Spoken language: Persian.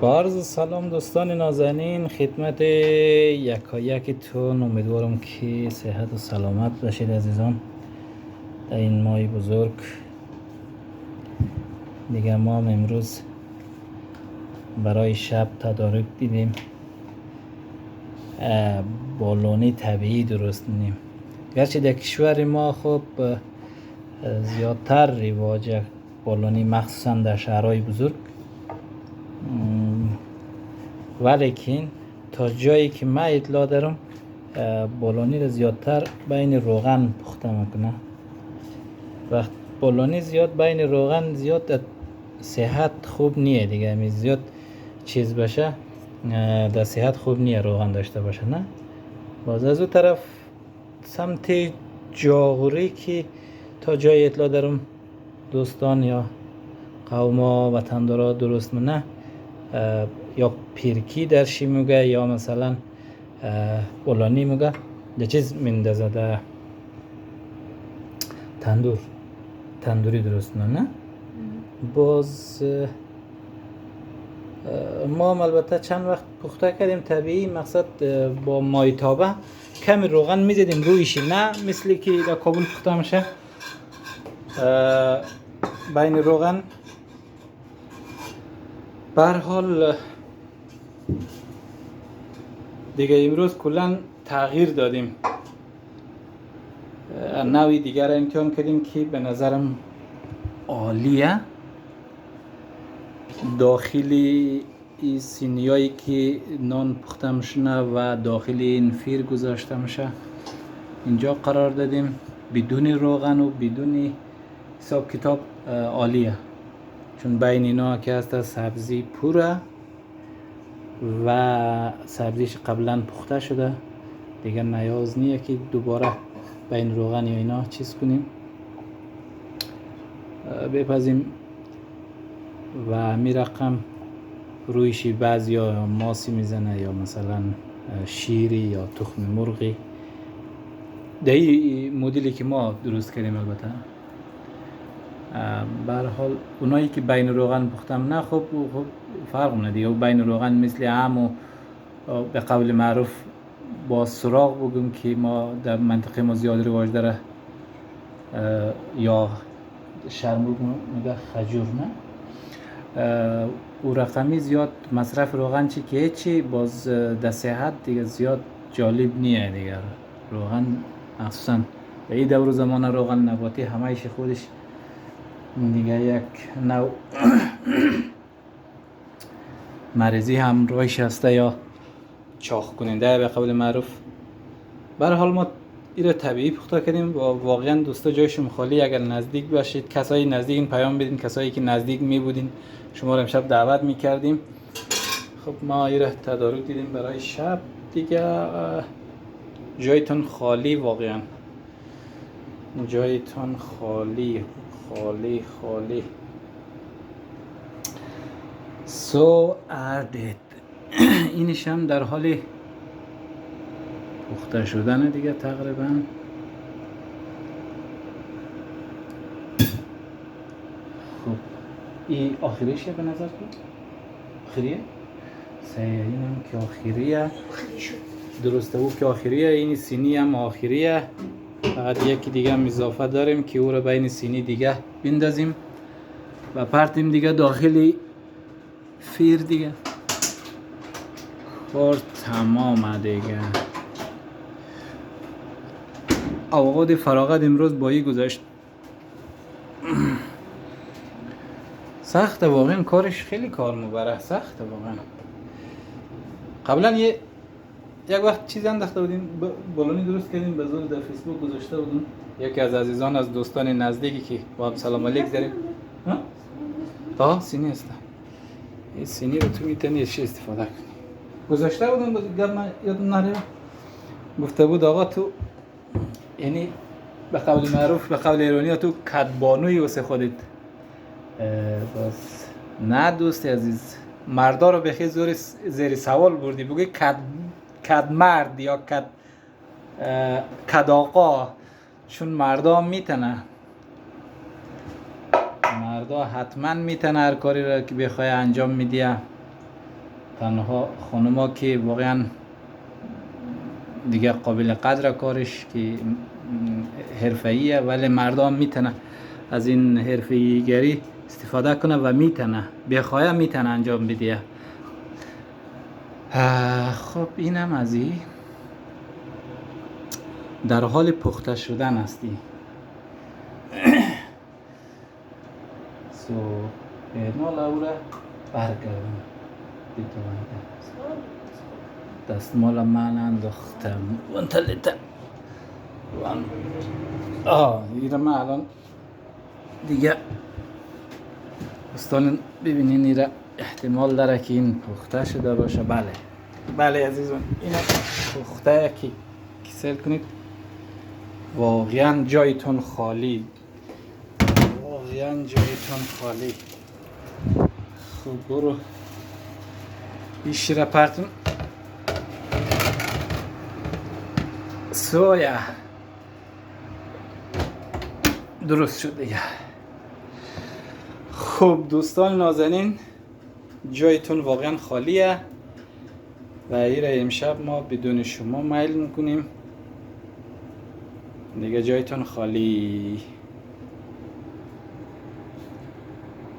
با عرض سلام دوستان نازنین خدمت یکایکتون. امیدوارم که صحت و سلامت باشید عزیزان. در این ماه بزرگ دیگه ما هم امروز برای شب تدارک دیدیم بالونی طبیعی درست می‌کنیم. گرچه در کشور ما خب زیادتر رواج بالونی مخصوصا در شهرهای بزرگ، ولیکن تا جایی که من اطلاع دارم بالونی رو زیادتر بین روغن پخته میکنه. وقت بالونی زیاد بین روغن زیاد صحت خوب نیه دیگه. می زیاد چیز باشه در صحت خوب نیه روغن داشته باشه. نه باز از اون طرف سمت جاغوری که تا جای اطلاع دارم دوستان یا قوما وطندارا درست منه، یا پیرکی درشی میگه یا مثلا بالونی میگه یه چیز میندازه در تندوری درست نه. باز ما هم البته چند وقت پخته کردیم طبیعی، مقصد با مایتابه کمی روغن میزدیم رویش، نه مثلی که در کابل پخته میشه بین روغن. برحال دیگه امروز کلن تغییر دادیم، نوعی دیگر امتحان کردیم که به نظرم عالیه. داخلی این سینیایی که نان پخته میشنه و داخلی این فیر گذاشته میشه اینجا قرار دادیم بدون روغن و بدون حساب کتاب. عالیه، چون بین اینا که هست سبزی پوره و سبزیش قبلا پخته شده دیگه، نیاز نیه که دوباره بین روغن یا اینا چیز کنیم بپزیم. و می رقم رویشی بعضی یا ماسی میزنه یا مثلا شیری یا تخم مرغی. در این مدلی که ما درست کردیم البته. برحال اونایی که بین روغن پختم نه خب فرق نداره. و بین روغن مثل عام به قول معروف با سراغ بگم که ما در منطقه ما زیاد رواج داره، یا شرموگ میگه خجور نه، او رقمی زیاد مصرف روغن چی که هیچی باز در صحت دیگه زیاد جالب نیه دیگه. روغن مخصوصا به این دور زمان روغن نباتی همهش خودش دیگه یک نوع مریضی هم رویش هسته یا چاق کننده به قول معروف. برحال ما این رو طبیعی پخته کردیم و واقعا دوستا جایشون خالی. اگر نزدیک باشید کسایی نزدیک این پیام بدین، کسایی که نزدیک می بودین شما رو امشب دعوت میکردیم. خب ما این رو تدارک دیدیم برای شب دیگه. جایتون خالی، واقعا جایتون خالی خالی خالی. So added اینش هم در حال پخته شدن دیگه تقریبا. خب این آخریشه به نظر کن؟ آخریه؟ اینم که آخریه درسته، او که آخریه. این سینی هم آخریه. فقط یکی دیگه هم اضافه داریم که او رو بین سینی دیگه بندازیم و پرتیم دیگه داخلی فیر دیگه. کار تمام دیگه. اوقات فراغت امروز با این گذاشت. سخته واقعا کارش، خیلی کار مبره سخته واقعا. قبلا یک وقت چیز انداخته بودیم بالونی درست کردیم به زور در فیسبوک گذاشته بودیم. یکی از عزیزان از دوستان نزدیکی که با هم سلام علیک داریم. سینی هسته. این سینی رو تو میتونی چی استفاده کنی. گذاشته بودم گفت من یادم نره. گفته بود آقا تو یعنی به قول معروف به قول ایرانی تو کدبانوی واسه خودت. بس نه دوست عزیز، مردا رو بخی زیر سوال بردی. بگی کد مرد یا کد آقا، چون مردا میتنه، مردا حتما میتنه هر کاری را که بخواه انجام میدیه. تنها خانوما که واقعا دیگه قابل قدر کارش که حرفه‌ایه، ولی مردم میتونه از این حرفه‌ایگری استفاده کنه و میتونه بخواه میتونه انجام بده. خب اینم از این در حال پخته شدن هستی. سو ایرنا لورا برگردم دستمال من انداختم ونتلیتم اینه من الان دیگه دوستان ببینین ایره احتمال داره که این پخته شده باشه. بله عزیزان، این پخته که کسل کنید واقعا جایتون خالی، واقعا جایتون خالی. خب برو بیشتر پرتون سویا درست شد دیگه. خب دوستان نازنین، جایتون واقعا خالیه و ایره امشب ما بدون شما میل میکنیم دیگه. جایتون خالی.